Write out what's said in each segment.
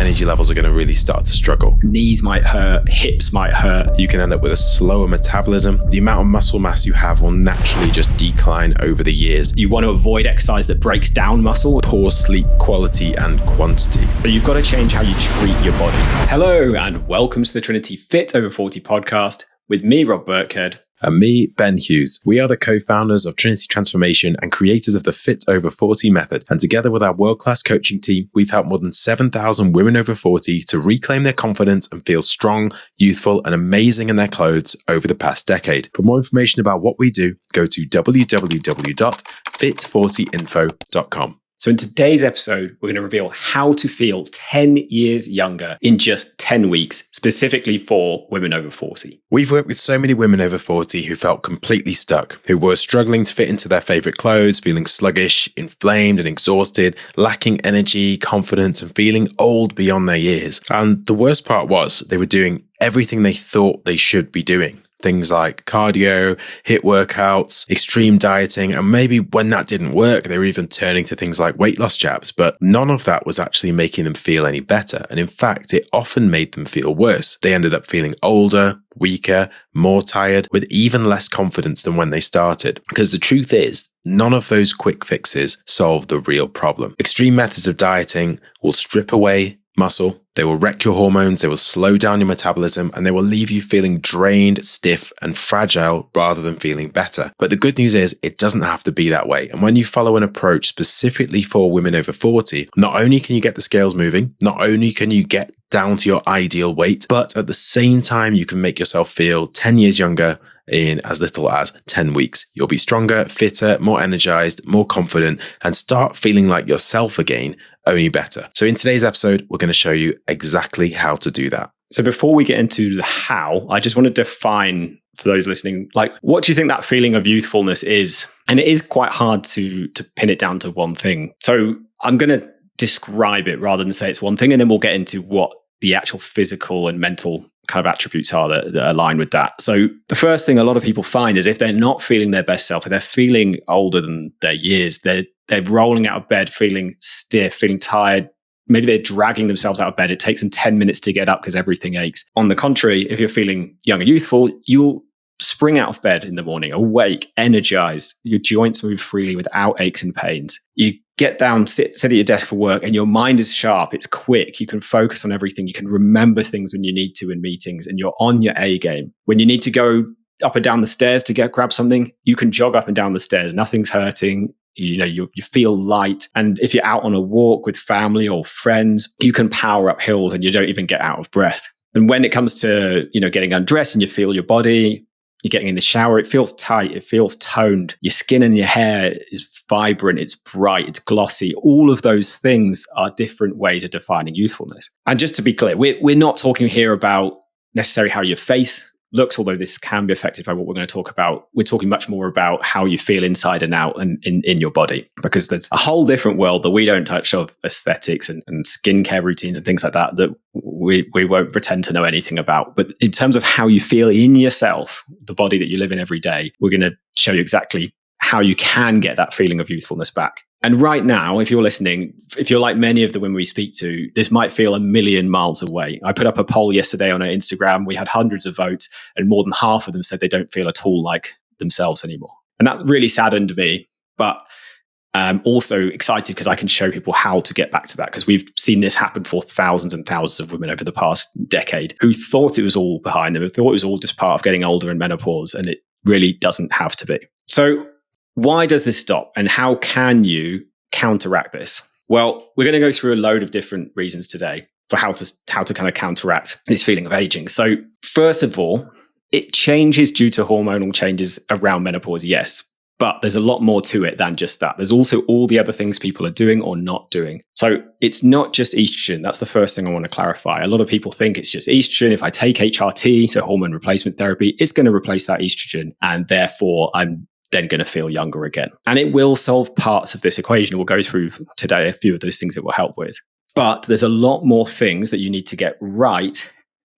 energy levels are going to really start to struggle. Knees might hurt, hips might hurt. You can end up with a slower metabolism. The amount of muscle mass you have will naturally just decline over the years. You want to avoid exercise that breaks down muscle. Poor sleep quality and quantity. But you've got to change how you treat your body. Hello, and welcome to the Trinity Fit Over 40 podcast with me, Rob Burkhead. And me, Ben Hughes. We are the co-founders of Trinity Transformation and creators of the Fit Over 40 method. And together with our world-class coaching team, we've helped more than 7,000 women over 40 to reclaim their confidence and feel strong, youthful, and amazing in their clothes over the past decade. For more information about what we do, go to www.fit40info.com. So in today's episode, we're going to reveal how to feel 10 years younger in just 10 weeks, specifically for women over 40. We've worked with so many women over 40 who felt completely stuck, who were struggling to fit into their favorite clothes, feeling sluggish, inflamed and exhausted, lacking energy, confidence, and feeling old beyond their years. And the worst part was they were doing everything they thought they should be doing. Things like cardio, HIIT workouts, extreme dieting, and maybe when that didn't work, they were even turning to things like weight loss jabs. But none of that was actually making them feel any better. And in fact, it often made them feel worse. They ended up feeling older, weaker, more tired, with even less confidence than when they started. Because the truth is, none of those quick fixes solve the real problem. Extreme methods of dieting will strip away muscle, they will wreck your hormones, they will slow down your metabolism, and they will leave you feeling drained, stiff, and fragile rather than feeling better. But the good news is it doesn't have to be that way. And when you follow an approach specifically for women over 40, not only can you get the scales moving, not only can you get down to your ideal weight, but at the same time, you can make yourself feel 10 years younger in as little as 10 weeks. You'll be stronger, fitter, more energized, more confident, and start feeling like yourself again, only better. So in today's episode, we're going to show you exactly how to do that. So before we get into the how, I just want to define for those listening, like, what do you think that feeling of youthfulness is? And it is quite hard to pin it down to one thing. So I'm going to describe it rather than say it's one thing, and then we'll get into what the actual physical and mental kind of attributes are that align with that. So the first thing a lot of people find is if they're not feeling their best self, if they're feeling older than their years, they're rolling out of bed feeling stiff, feeling tired. Maybe they're dragging themselves out of bed. It takes them 10 minutes to get up because everything aches. On the contrary, if you're feeling young and youthful, you'll spring out of bed in the morning, awake, energized. Your joints move freely without aches and pains. You get down, sit at your desk for work, and your mind is sharp. It's quick. You can focus on everything. You can remember things when you need to in meetings, and you're on your A game. When you need to go up and down the stairs to grab something, you can jog up and down the stairs. Nothing's hurting. You feel light. And if you're out on a walk with family or friends, you can power up hills and you don't even get out of breath. And when it comes to, getting undressed and you feel your body, you're getting in the shower, it feels tight, it feels toned. Your skin and your hair is vibrant, it's bright, it's glossy. All of those things are different ways of defining youthfulness. And just to be clear, we're not talking here about necessarily how your face looks, although this can be affected by what we're going to talk about. We're talking much more about how you feel inside and out and in your body, because there's a whole different world that we don't touch of aesthetics and skincare routines and things like that we won't pretend to know anything about. But in terms of how you feel in yourself, the body that you live in every day, we're going to show you exactly how you can get that feeling of youthfulness back. And right now, if you're listening, if you're like many of the women we speak to, this might feel a million miles away. I put up a poll yesterday on our Instagram. We had hundreds of votes, and more than half of them said they don't feel at all like themselves anymore. And that really saddened me. But I'm also excited because I can show people how to get back to that, because we've seen this happen for thousands and thousands of women over the past decade who thought it was all behind them, who thought it was all just part of getting older and menopause, and it really doesn't have to be. So why does this stop, and how can you counteract this? Well, we're going to go through a load of different reasons today for how to kind of counteract this feeling of aging. So first of all, it changes due to hormonal changes around menopause, yes, but there's a lot more to it than just that. There's also all the other things people are doing or not doing. So it's not just estrogen. That's the first thing I want to clarify. A lot of people think it's just estrogen. If I take HRT, so hormone replacement therapy, it's going to replace that estrogen, and therefore I'm then going to feel younger again. And it will solve parts of this equation. We'll go through today a few of those things it will help with. But there's a lot more things that you need to get right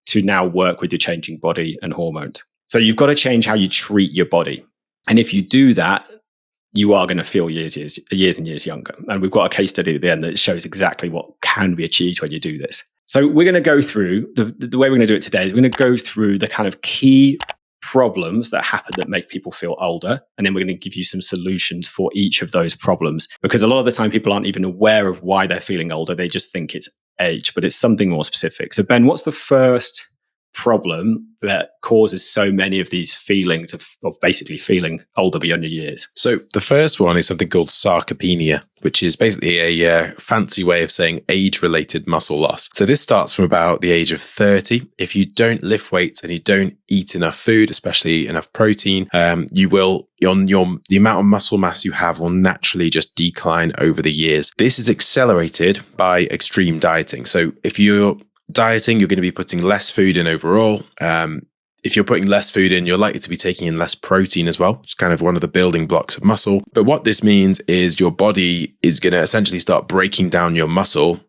to now work with your changing body and hormones. So you've got to change how you treat your body. And if you do that, you are going to feel years and years younger. And we've got a case study at the end that shows exactly what can be achieved when you do this. So we're going to go through, the way we're going to do it today is we're going to go through the kind of key problems that happen that make people feel older. And then we're going to give you some solutions for each of those problems. Because a lot of the time people aren't even aware of why they're feeling older. They just think it's age, but it's something more specific. So Ben, what's the first problem that causes so many of these feelings of basically feeling older beyond your years? So the first one is something called sarcopenia, which is basically a fancy way of saying age-related muscle loss. So this starts from about the age of 30. If you don't lift weights and you don't eat enough food, especially enough protein, you will the amount of muscle mass you have will naturally just decline over the years. This is accelerated by extreme dieting. So if you're dieting, you're going to be putting less food in overall. If you're putting less food in, you're likely to be taking in less protein as well, which is kind of one of the building blocks of muscle. But what this means is your body is going to essentially start breaking down your muscle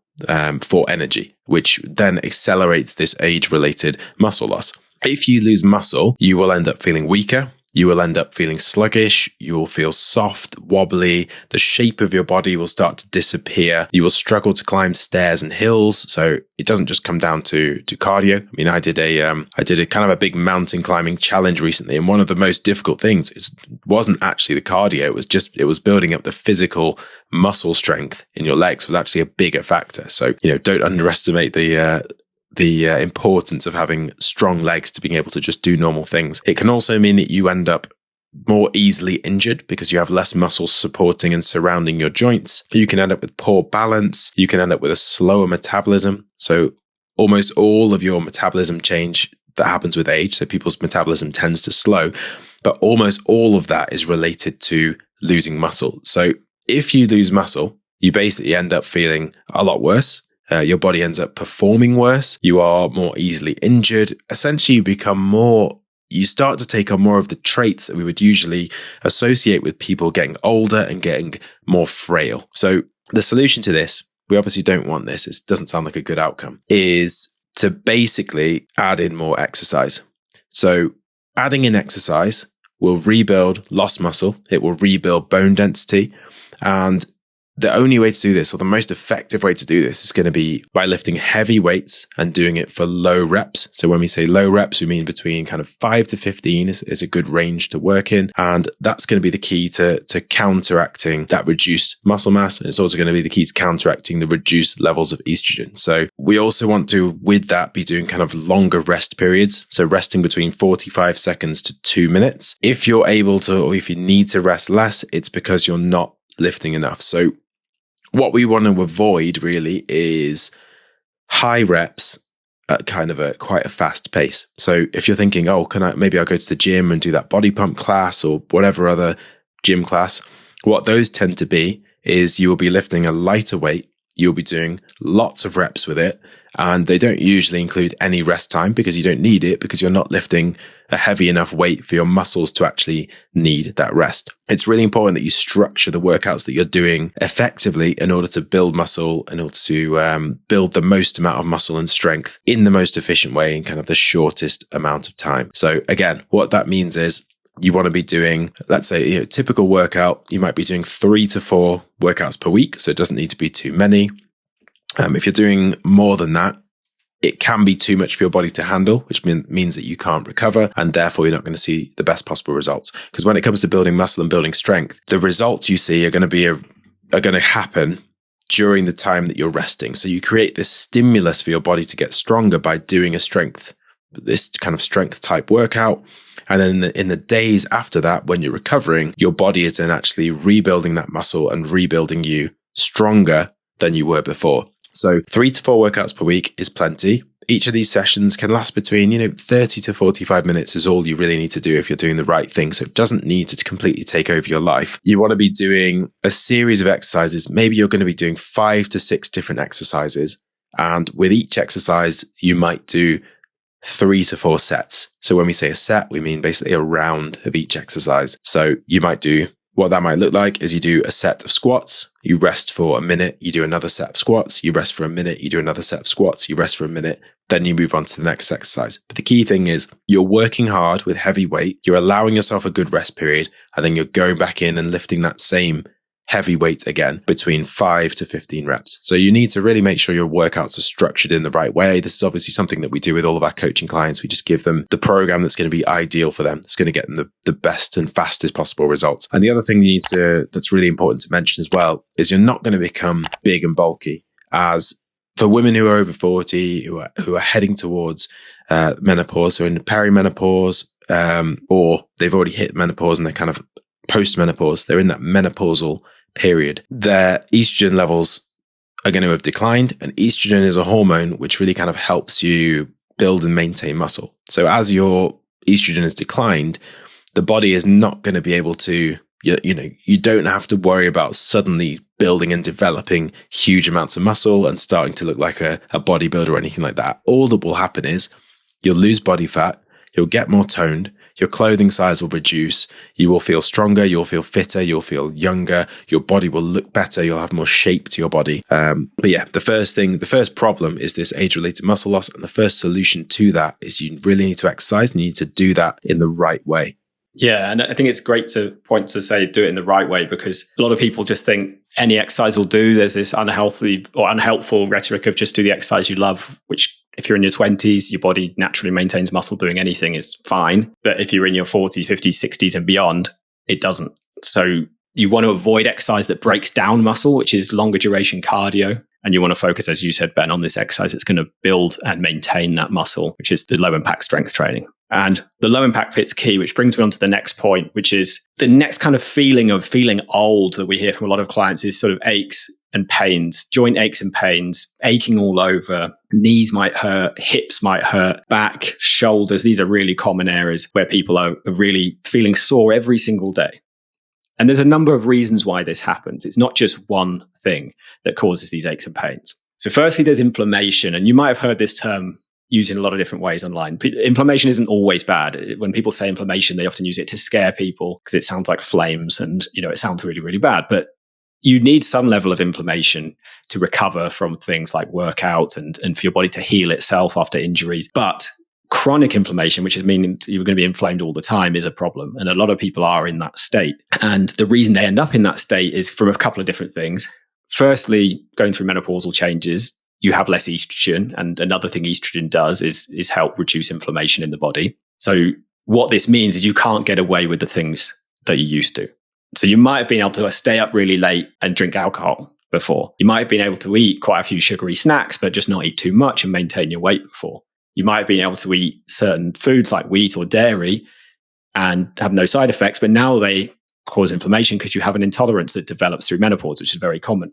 for energy, which then accelerates this age-related muscle loss. If you lose muscle, you will end up feeling weaker. You will end up feeling sluggish. You will feel soft, wobbly. The shape of your body will start to disappear. You will struggle to climb stairs and hills. So it doesn't just come down to cardio. I mean, I did a kind of a big mountain climbing challenge recently, and one of the most difficult things wasn't actually the cardio. It was building up the physical muscle strength in your legs was actually a bigger factor. So don't underestimate the importance of having strong legs to being able to just do normal things. It can also mean that you end up more easily injured because you have less muscles supporting and surrounding your joints. You can end up with poor balance. You can end up with a slower metabolism. So almost all of your metabolism change that happens with age, so people's metabolism tends to slow, but almost all of that is related to losing muscle. So if you lose muscle, you basically end up feeling a lot worse. Your body ends up performing worse. You are more easily injured. Essentially, you start to take on more of the traits that we would usually associate with people getting older and getting more frail. So the solution to this, we obviously don't want this. It doesn't sound like a good outcome, is to basically add in more exercise. So adding in exercise will rebuild lost muscle. It will rebuild bone density. And the only way to do this, or the most effective way to do this, is going to be by lifting heavy weights and doing it for low reps. So when we say low reps, we mean between kind of 5 to 15 is a good range to work in. And that's going to be the key to counteracting that reduced muscle mass. And it's also going to be the key to counteracting the reduced levels of estrogen. So we also want to, with that, be doing kind of longer rest periods. So resting between 45 seconds to 2 minutes. If you're able to, or if you need to rest less, it's because you're not lifting enough. So what we want to avoid really is high reps at kind of quite a fast pace. So if you're thinking, maybe I'll go to the gym and do that body pump class or whatever other gym class, what those tend to be is you will be lifting a lighter weight. You'll be doing lots of reps with it, and they don't usually include any rest time because you don't need it, because you're not lifting a heavy enough weight for your muscles to actually need that rest. It's really important that you structure the workouts that you're doing effectively in order to build muscle, in order to build the most amount of muscle and strength in the most efficient way in kind of the shortest amount of time. So again, what that means is you want to be doing, let's say, typical workout, you might be doing 3 to 4 workouts per week. So it doesn't need to be too many. If you're doing more than that, it can be too much for your body to handle, which means that you can't recover, and therefore you're not going to see the best possible results. Because when it comes to building muscle and building strength, the results you see are going to happen during the time that you're resting. So you create this stimulus for your body to get stronger by doing this kind of strength type workout. And then in the days after that, when you're recovering, your body is then actually rebuilding that muscle and rebuilding you stronger than you were before. So 3 to 4 workouts per week is plenty. Each of these sessions can last between, 30 to 45 minutes is all you really need to do if you're doing the right thing. So it doesn't need to completely take over your life. You want to be doing a series of exercises. Maybe you're going to be doing 5 to 6 different exercises. And with each exercise, you might do 3 to 4 sets. So when we say a set, we mean basically a round of each exercise. So you might do, what that might look like is you do a set of squats, you rest for a minute, you do another set of squats, you rest for a minute, you do another set of squats, you rest for a minute, then you move on to the next exercise. But the key thing is you're working hard with heavy weight, you're allowing yourself a good rest period, and then you're going back in and lifting that same heavy weight again between 5 to 15 reps. So you need to really make sure your workouts are structured in the right way. This is obviously something that we do with all of our coaching clients. We just give them the program that's going to be ideal for them. It's going to get them the best and fastest possible results. And the other thing that's really important to mention as well is you're not going to become big and bulky. As for women who are over 40, who are heading towards menopause, so in perimenopause, or they've already hit menopause and they're kind of post-menopause, they're in that menopausal period, their estrogen levels are going to have declined. And estrogen is a hormone which really kind of helps you build and maintain muscle. So as your estrogen has declined, the body is not going to be able to, you don't have to worry about suddenly building and developing huge amounts of muscle and starting to look like a bodybuilder or anything like that. All that will happen is you'll lose body fat, you'll get more toned, your clothing size will reduce, you will feel stronger, you'll feel fitter, you'll feel younger, your body will look better, you'll have more shape to your body. But yeah, the first problem is this age-related muscle loss. And the first solution to that is you really need to exercise and you need to do that in the right way. Yeah, and I think it's great to point to say do it in the right way, because a lot of people just think any exercise will do. There's this unhealthy or unhelpful rhetoric of just do the exercise you love, which if you're in your 20s, your body naturally maintains muscle, doing anything is fine. But if you're in your 40s, 50s, 60s and beyond, it doesn't. So you want to avoid exercise that breaks down muscle, which is longer duration cardio. And you want to focus, as you said, Ben, on this exercise that's going to build and maintain that muscle, which is the low impact strength training. And the low impact bit's key, which brings me on to the next point, which is the next kind of feeling of feeling old that we hear from a lot of clients is sort of aches and pains, joint aches and pains, aching all over. Knees might hurt, hips might hurt, back, shoulders. These are really common areas where people are really feeling sore every single day. And there's a number of reasons why this happens. It's not just one thing that causes these aches and pains. So firstly, there's inflammation. And you might have heard this term used in a lot of different ways online. Inflammation isn't always bad. When people say inflammation, they often use it to scare people because it sounds like flames and, it sounds really, really bad. But you need some level of inflammation to recover from things like workouts and for your body to heal itself after injuries. But chronic inflammation, which is meaning you're going to be inflamed all the time, is a problem. And a lot of people are in that state. And the reason they end up in that state is from a couple of different things. Firstly, going through menopausal changes, you have less estrogen. And another thing estrogen does is help reduce inflammation in the body. So what this means is you can't get away with the things that you used to. So you might have been able to stay up really late and drink alcohol before. You might have been able to eat quite a few sugary snacks, but just not eat too much and maintain your weight before. You might have been able to eat certain foods like wheat or dairy and have no side effects, but now they cause inflammation because you have an intolerance that develops through menopause, which is very common.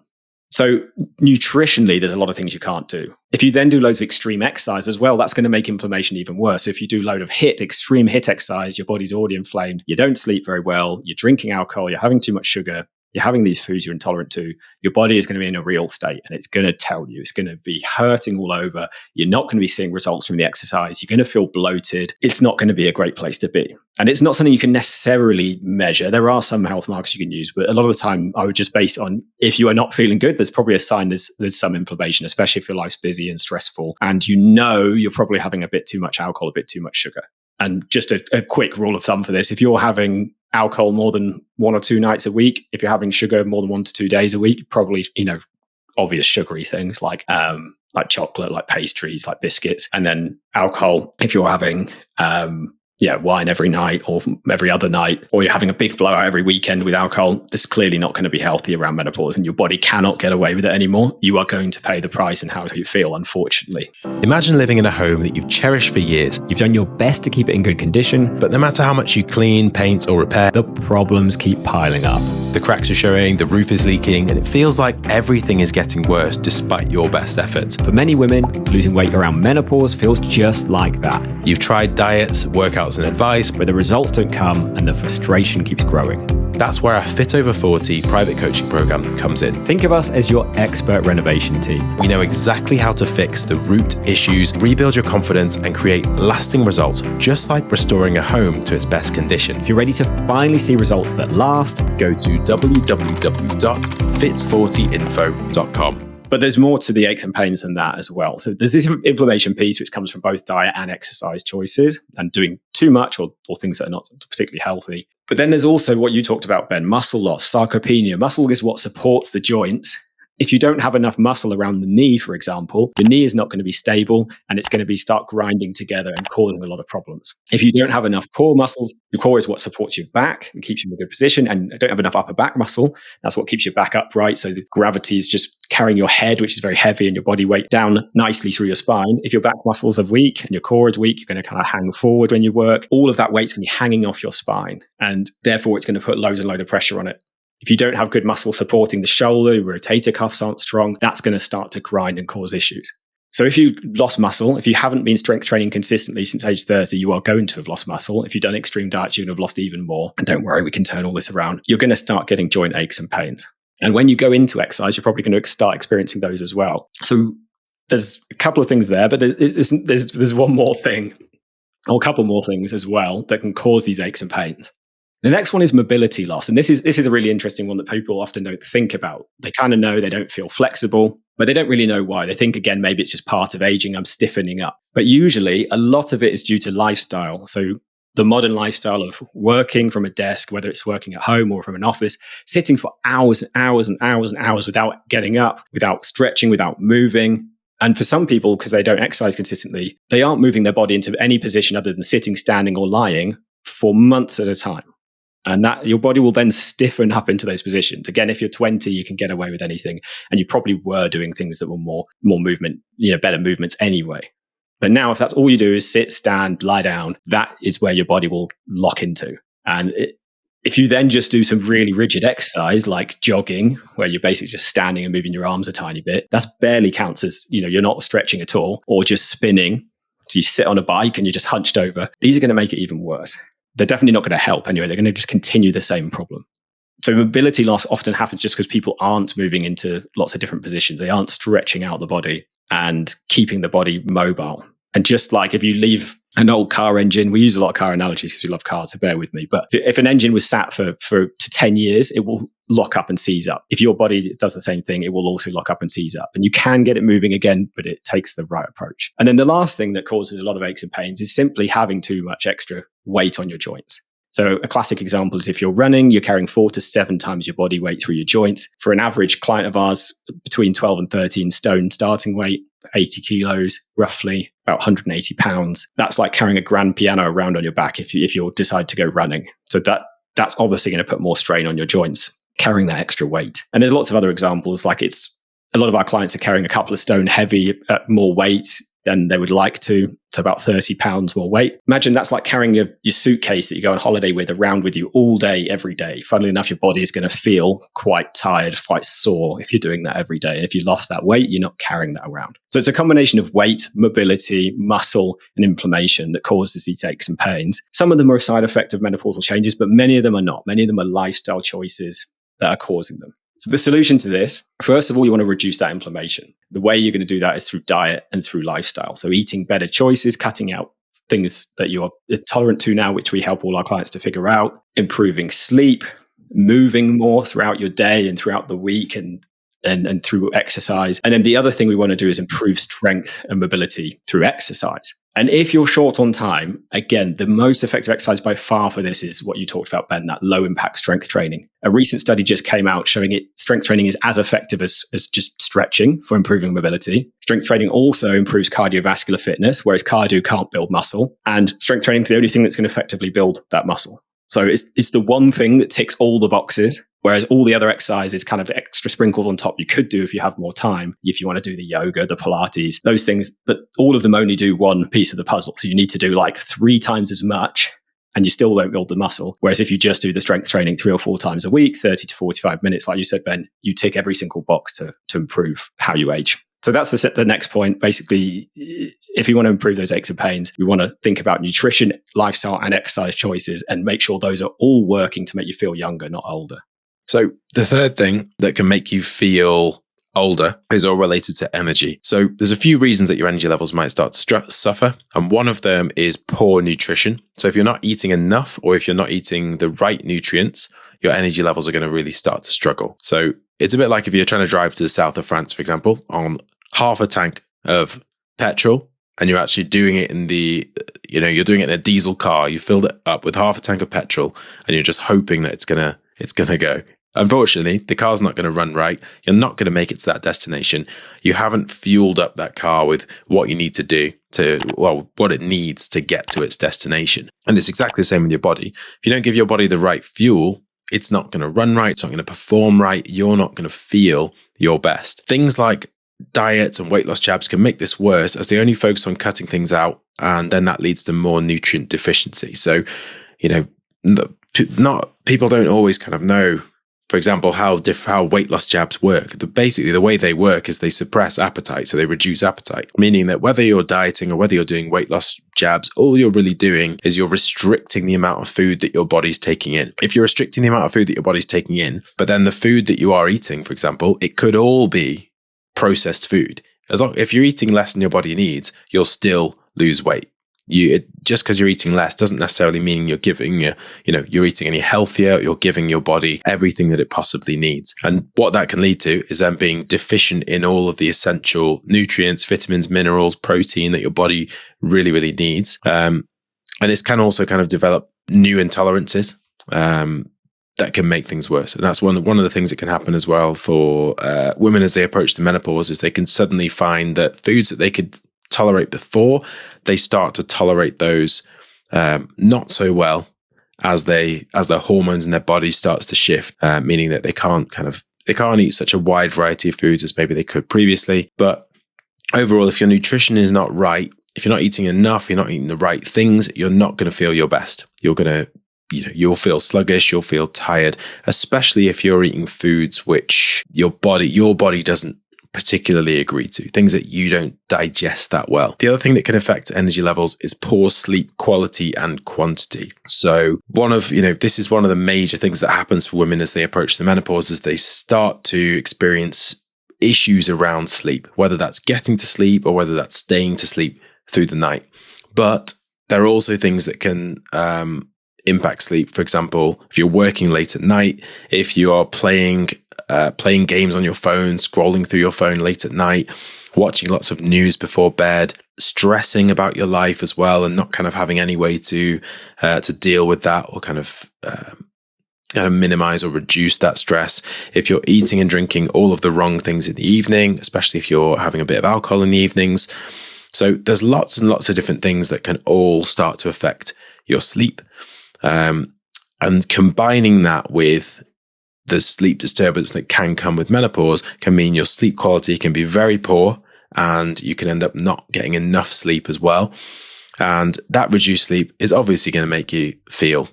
So nutritionally, there's a lot of things you can't do. If you then do loads of extreme exercise as well, that's going to make inflammation even worse. So if you do load of extreme HIIT exercise, your body's already inflamed, you don't sleep very well, you're drinking alcohol, you're having too much sugar, you're having these foods you're intolerant to, your body is going to be in a real state and it's going to tell you, it's going to be hurting all over. You're not going to be seeing results from the exercise. You're going to feel bloated. It's not going to be a great place to be. And it's not something you can necessarily measure. There are some health markers you can use, but a lot of the time I would just base it on if you are not feeling good, there's probably a sign there's some inflammation, especially if your life's busy and stressful. And you're probably having a bit too much alcohol, a bit too much sugar. And just a quick rule of thumb for this, if you're having alcohol more than 1 or 2 nights a week, if you're having sugar more than 1 to 2 days a week, probably, obvious sugary things like chocolate, like pastries, like biscuits, and then alcohol. If you're having, wine every night or every other night, or you're having a big blowout every weekend with alcohol, this is clearly not going to be healthy around menopause and your body cannot get away with it anymore. You are going to pay the price in how you feel, unfortunately. Imagine living in a home that you've cherished for years. You've done your best to keep it in good condition, But no matter how much you clean, paint or repair, the problems keep piling up. the cracks are showing, the roof is leaking, and it feels like everything is getting worse despite your best efforts. For many women, losing weight around menopause feels just like that, You've tried diets, workouts and advice, where the results don't come and the frustration keeps growing. that's where our Fit Over 40 private coaching program comes in. Think of us as your expert renovation team. We know exactly how to fix the root issues, rebuild your confidence, and create lasting results, just like restoring a home to its best condition. If you're ready to finally see results that last, Go to www.fit40info.com. but there's more to the aches and pains than that as well. So there's this inflammation piece, which comes from both diet and exercise choices and doing too much or things that are not particularly healthy. But then there's also what you talked about, Ben, muscle loss, sarcopenia. Muscle is what supports the joints. If you don't have enough muscle around the knee, for example, your knee is not going to be stable and it's going to start grinding together and causing a lot of problems. If you don't have enough core muscles, your core is what supports your back and keeps you in a good position, and don't have enough upper back muscle, that's what keeps your back upright. So the gravity is just carrying your head, which is very heavy, and your body weight down nicely through your spine. If your back muscles are weak and your core is weak, you're going to kind of hang forward when you work. All of that weight's going to be hanging off your spine, and therefore it's going to put loads and loads of pressure on it. If you don't have good muscle supporting the shoulder, your rotator cuffs aren't strong, that's going to start to grind and cause issues. So if you've lost muscle, if you haven't been strength training consistently since age 30, you are going to have lost muscle. If you've done extreme diets, you're going to have lost even more. And don't worry, we can turn all this around. You're going to start getting joint aches and pains. And when you go into exercise, you're probably going to start experiencing those as well. So there's a couple of things there, but there's one more thing, or a couple more things as well that can cause these aches and pains. The next one is mobility loss. And this is a really interesting one that people often don't think about. They kind of know they don't feel flexible, but they don't really know why. They think, again, maybe it's just part of aging, I'm stiffening up. But usually a lot of it is due to lifestyle. So the modern lifestyle of working from a desk, whether it's working at home or from an office, sitting for hours and hours and hours and hours without getting up, without stretching, without moving. And for some people, because they don't exercise consistently, they aren't moving their body into any position other than sitting, standing, or lying for months at a time. And that your body will then stiffen up into those positions. Again, if you're 20, you can get away with anything. And you probably were doing things that were more movement, better movements anyway. But now if that's all you do is sit, stand, lie down, that is where your body will lock into. And if you then just do some really rigid exercise like jogging, where you're basically just standing and moving your arms a tiny bit, that's barely counts as, you're not stretching at all, or just spinning. So you sit on a bike and you're just hunched over. These are going to make it even worse. They're definitely not going to help anyway. They're going to just continue the same problem. So mobility loss often happens just because people aren't moving into lots of different positions. They aren't stretching out the body and keeping the body mobile. And just like if you leave an old car engine, we use a lot of car analogies because we love cars, so bear with me. But if an engine was sat for 10 years, it will lock up and seize up. If your body does the same thing, it will also lock up and seize up. And you can get it moving again, but it takes the right approach. And then the last thing that causes a lot of aches and pains is simply having too much extra weight on your joints. So a classic example is if you're running, you're carrying 4 to 7 times your body weight through your joints. For an average client of ours, between 12 and 13 stone starting weight, 80 kilos, roughly about 180 pounds. That's like carrying a grand piano around on your back if you decide to go running. So that's obviously going to put more strain on your joints, carrying that extra weight. And there's lots of other examples, like it's a lot of our clients are carrying a couple of stone heavy, more weight than they would like to. It's about 30 pounds more weight. Imagine that's like carrying your suitcase that you go on holiday with around with you all day, every day. Funnily enough, your body is going to feel quite tired, quite sore if you're doing that every day. And if you lost that weight, you're not carrying that around. So it's a combination of weight, mobility, muscle, and inflammation that causes these aches and pains. Some of them are a side effect of menopausal changes, but many of them are not. Many of them are lifestyle choices that are causing them. So the solution to this, first of all, you want to reduce that inflammation. The way you're going to do that is through diet and through lifestyle. So eating better choices, cutting out things that you're intolerant to now, which we help all our clients to figure out, improving sleep, moving more throughout your day and throughout the week and through exercise. And then the other thing we want to do is improve strength and mobility through exercise. And if you're short on time, again, the most effective exercise by far for this is what you talked about, Ben, that low impact strength training. A recent study just came out showing strength training is as effective as just stretching for improving mobility. Strength training also improves cardiovascular fitness, whereas cardio can't build muscle. And strength training is the only thing that's going to effectively build that muscle. So it's the one thing that ticks all the boxes, whereas all the other exercises kind of extra sprinkles on top you could do if you have more time, if you want to do the yoga, the Pilates, those things, but all of them only do one piece of the puzzle. So you need to do like 3 times as much and you still won't build the muscle. Whereas if you just do the strength training 3 or 4 times a week, 30 to 45 minutes, like you said, Ben, you tick every single box to improve how you age. So that's the next point. Basically, if you want to improve those aches and pains, we want to think about nutrition, lifestyle, and exercise choices and make sure those are all working to make you feel younger, not older. So the third thing that can make you feel older is all related to energy. So there's a few reasons that your energy levels might start to suffer. And one of them is poor nutrition. So if you're not eating enough or if you're not eating the right nutrients, your energy levels are going to really start to struggle. So it's a bit like if you're trying to drive to the south of France, for example, on half a tank of petrol, and you're actually doing it you're doing it in a diesel car, you filled it up with half a tank of petrol, and you're just hoping that it's gonna go. Unfortunately, the car's not going to run right. You're not going to make it to that destination. You haven't fueled up that car with what you need to do what it needs to get to its destination. And it's exactly the same with your body. If you don't give your body the right fuel, it's not going to run right. It's not going to perform right. You're not going to feel your best. Things like diets and weight loss jabs can make this worse, as they only focus on cutting things out, and then that leads to more nutrient deficiency. So, people don't always kind of know, for example, how weight loss jabs work. Basically, the way they work is they suppress appetite, so they reduce appetite, meaning that whether you're dieting or whether you're doing weight loss jabs, all you're really doing is you're restricting the amount of food that your body's taking in. If you're restricting the amount of food that your body's taking in, but then the food that you are eating, for example, it could all be processed food. If you're eating less than your body needs, you'll still lose weight. Just because you're eating less doesn't necessarily mean you're eating any healthier. You're giving your body everything that it possibly needs. And what that can lead to is then being deficient in all of the essential nutrients, vitamins, minerals, protein that your body really, really needs. And it can also kind of develop new intolerances that can make things worse. And that's one of the things that can happen as well for women as they approach the menopause, is they can suddenly find that foods that they could tolerate before, they start to tolerate those not so well as their hormones in their body starts to shift, meaning that they can't eat such a wide variety of foods as maybe they could previously. But overall, if your nutrition is not right, if you're not eating enough, you're not eating the right things, you're not going to feel your best. You'll feel sluggish, you'll feel tired, especially if you're eating foods which your body doesn't particularly agree to, things that you don't digest that well. The other thing that can affect energy levels is poor sleep quality and quantity. So this is one of the major things that happens for women as they approach the menopause, is they start to experience issues around sleep, whether that's getting to sleep or whether that's staying to sleep through the night. But there are also things that can impact sleep. For example, if you're working late at night, if you are playing games on your phone, scrolling through your phone late at night, watching lots of news before bed, stressing about your life as well, and not kind of having any way to deal with that, or kind of minimize or reduce that stress. If you're eating and drinking all of the wrong things in the evening, especially if you're having a bit of alcohol in the evenings. So there's lots and lots of different things that can all start to affect your sleep. And combining that with the sleep disturbance that can come with menopause can mean your sleep quality can be very poor, and you can end up not getting enough sleep as well. And that reduced sleep is obviously going to make you feel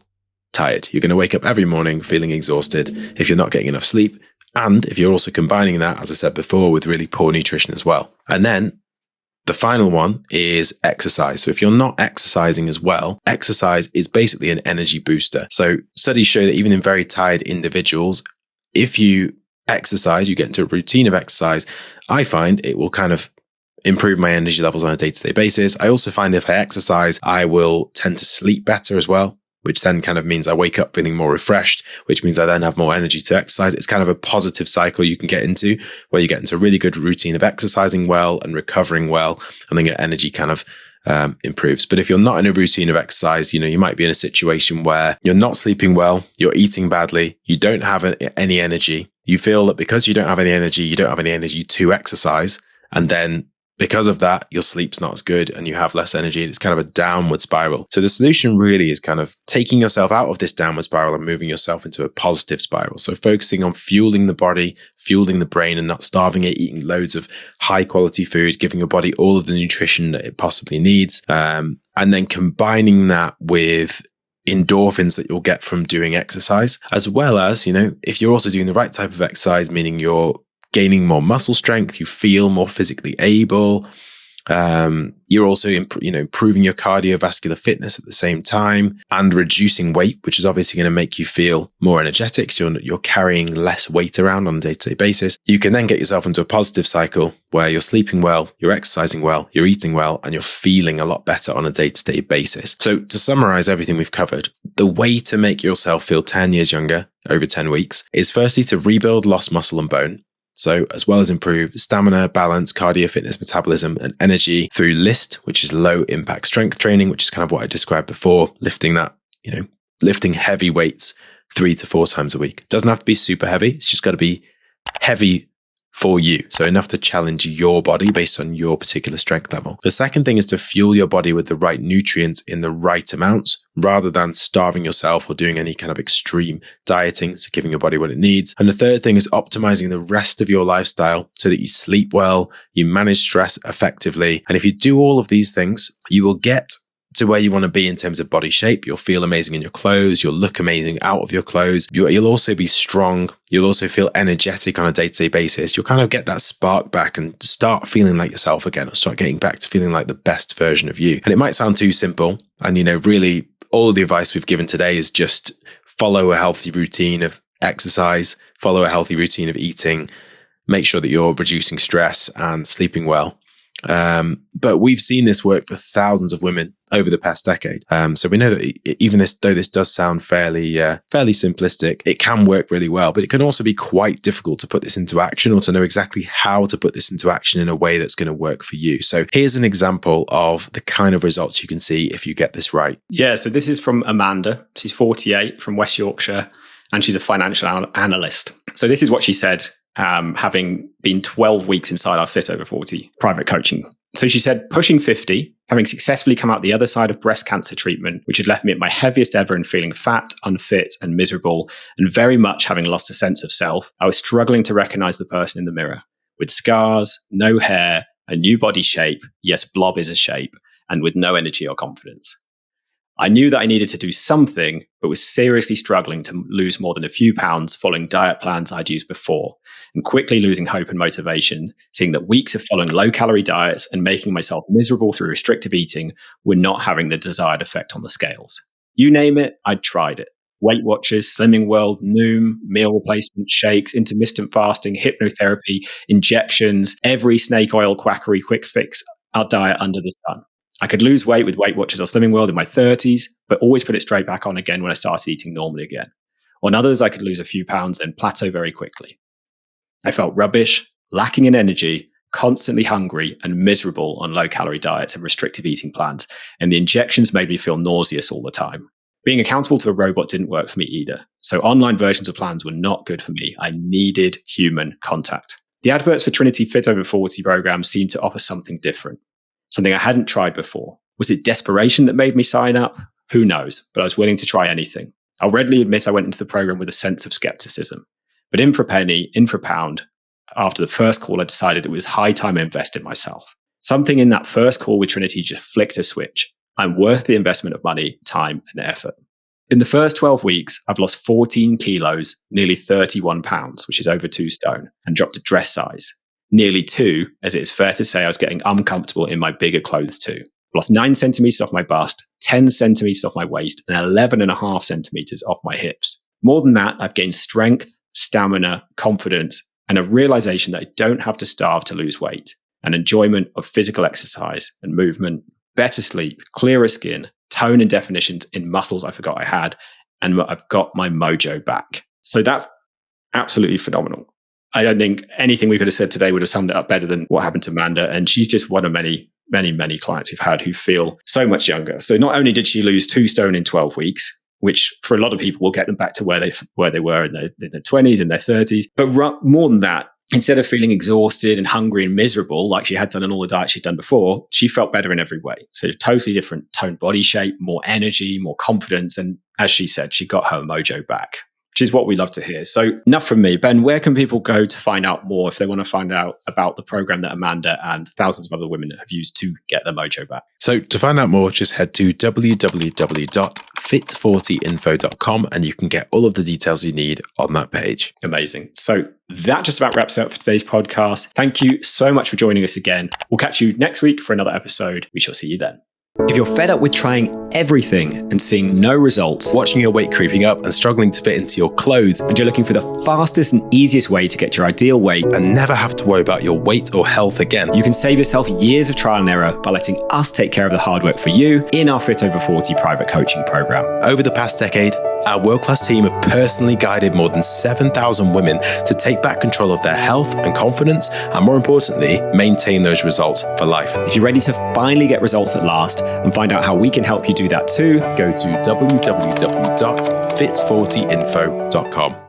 tired. You're going to wake up every morning feeling exhausted if you're not getting enough sleep. And if you're also combining that, as I said before, with really poor nutrition as well. And then the final one is exercise. So if you're not exercising as well, exercise is basically an energy booster. So studies show that even in very tired individuals, if you exercise, you get into a routine of exercise, I find it will kind of improve my energy levels on a day-to-day basis. I also find if I exercise, I will tend to sleep better as well, which then kind of means I wake up feeling more refreshed, which means I then have more energy to exercise. It's kind of a positive cycle you can get into, where you get into a really good routine of exercising well and recovering well, and then your energy kind of improves. But if you're not in a routine of exercise, you might be in a situation where you're not sleeping well, you're eating badly, you don't have any energy. You feel that because you don't have any energy, you don't have any energy to exercise. And then because of that, your sleep's not as good and you have less energy. It's kind of a downward spiral. So the solution really is kind of taking yourself out of this downward spiral and moving yourself into a positive spiral. So focusing on fueling the body, fueling the brain, and not starving it, eating loads of high quality food, giving your body all of the nutrition that it possibly needs. And then combining that with endorphins that you'll get from doing exercise, as well as, if you're also doing the right type of exercise, meaning you're gaining more muscle strength, you feel more physically able. You're also improving your cardiovascular fitness at the same time, and reducing weight, which is obviously going to make you feel more energetic. So you're carrying less weight around on a day-to-day basis. You can then get yourself into a positive cycle where you're sleeping well, you're exercising well, you're eating well, and you're feeling a lot better on a day-to-day basis. So to summarize everything we've covered, the way to make yourself feel 10 years younger over 10 weeks is firstly to rebuild lost muscle and bone. So as well as improve stamina, balance, cardio, fitness, metabolism, and energy through LIST, which is low impact strength training, which is kind of what I described before, lifting heavy weights 3 to 4 times a week. Doesn't have to be super heavy. It's just got to be heavy for you. So enough to challenge your body based on your particular strength level. The second thing is to fuel your body with the right nutrients in the right amounts, rather than starving yourself or doing any kind of extreme dieting. So giving your body what it needs. And the third thing is optimizing the rest of your lifestyle so that you sleep well, you manage stress effectively. And if you do all of these things, you will get to where you want to be in terms of body shape. You'll feel amazing in your clothes. You'll look amazing out of your clothes. You'll also be strong. You'll also feel energetic on a day-to-day basis. You'll kind of get that spark back and start feeling like yourself again, or start getting back to feeling like the best version of you. And it might sound too simple. And, really all of the advice we've given today is just follow a healthy routine of exercise, follow a healthy routine of eating, make sure that you're reducing stress and sleeping well. But we've seen this work for thousands of women over the past decade. So we know that even though this does sound fairly simplistic, it can work really well, but it can also be quite difficult to put this into action, or to know exactly how to put this into action in a way that's going to work for you. So here's an example of the kind of results you can see if you get this right. Yeah. So this is from Amanda. She's 48 from West Yorkshire, and she's a financial analyst. So this is what she said, having been 12 weeks inside our Fit Over 40 private coaching. So she said, pushing 50, having successfully come out the other side of breast cancer treatment, which had left me at my heaviest ever and feeling fat, unfit and miserable, and very much having lost a sense of self, I was struggling to recognize the person in the mirror. With scars, no hair, a new body shape, yes, blob is a shape, and with no energy or confidence. I knew that I needed to do something, but was seriously struggling to lose more than a few pounds following diet plans I'd used before, and quickly losing hope and motivation, seeing that weeks of following low-calorie diets and making myself miserable through restrictive eating were not having the desired effect on the scales. You name it, I'd tried it. Weight Watchers, Slimming World, Noom, meal replacement shakes, intermittent fasting, hypnotherapy, injections, every snake oil quackery quick fix diet under the sun. I could lose weight with Weight Watchers or Slimming World in my 30s, but always put it straight back on again when I started eating normally again. On others, I could lose a few pounds and plateau very quickly. I felt rubbish, lacking in energy, constantly hungry and miserable on low-calorie diets and restrictive eating plans, and the injections made me feel nauseous all the time. Being accountable to a robot didn't work for me either, so online versions of plans were not good for me. I needed human contact. The adverts for Trinity Fit Over 40 programs seemed to offer something different. Something I hadn't tried before. Was it desperation that made me sign up? Who knows, but I was willing to try anything. I'll readily admit I went into the program with a sense of skepticism. But in for a penny, in for a pound, after the first call, I decided it was high time I invest in myself. Something in that first call with Trinity just flicked a switch. I'm worth the investment of money, time, and effort. In the first 12 weeks, I've lost 14 kilos, nearly 31 pounds, which is over 2 stone, and dropped a dress size. Nearly 2, as it is fair to say I was getting uncomfortable in my bigger clothes too. Lost 9 centimeters off my bust, 10 centimeters off my waist, and 11.5 centimeters off my hips. More than that, I've gained strength, stamina, confidence, and a realization that I don't have to starve to lose weight, an enjoyment of physical exercise and movement, better sleep, clearer skin, tone and definitions in muscles I forgot I had, and I've got my mojo back. So that's absolutely phenomenal. I don't think anything we could have said today would have summed it up better than what happened to Amanda. And she's just one of many clients we've had who feel so much younger. So not only did she lose 2 stone in 12 weeks, which for a lot of people will get them back to where they were in their 20s and their 30s, but more than that, instead of feeling exhausted and hungry and miserable like she had done in all the diets she'd done before, she felt better in every way. So totally different toned body shape, more energy, more confidence. And as she said, she got her mojo back, which is what we love to hear. So enough from me. Ben, where can people go to find out more if they want to find out about the program that Amanda and thousands of other women have used to get their mojo back? So to find out more, just head to www.fit40info.com and you can get all of the details you need on that page. Amazing. So that just about wraps up for today's podcast. Thank you so much for joining us again. We'll catch you next week for another episode. We shall see you then. If you're fed up with trying everything and seeing no results, watching your weight creeping up and struggling to fit into your clothes, and you're looking for the fastest and easiest way to get your ideal weight and never have to worry about your weight or health again, you can save yourself years of trial and error by letting us take care of the hard work for you in our Fit Over 40 private coaching program. Over the past decade, Our world-class team have personally guided more than 7,000 women to take back control of their health and confidence, and more importantly, maintain those results for life. If you're ready to finally get results at last and find out how we can help you do that too, Go to www.fit40info.com.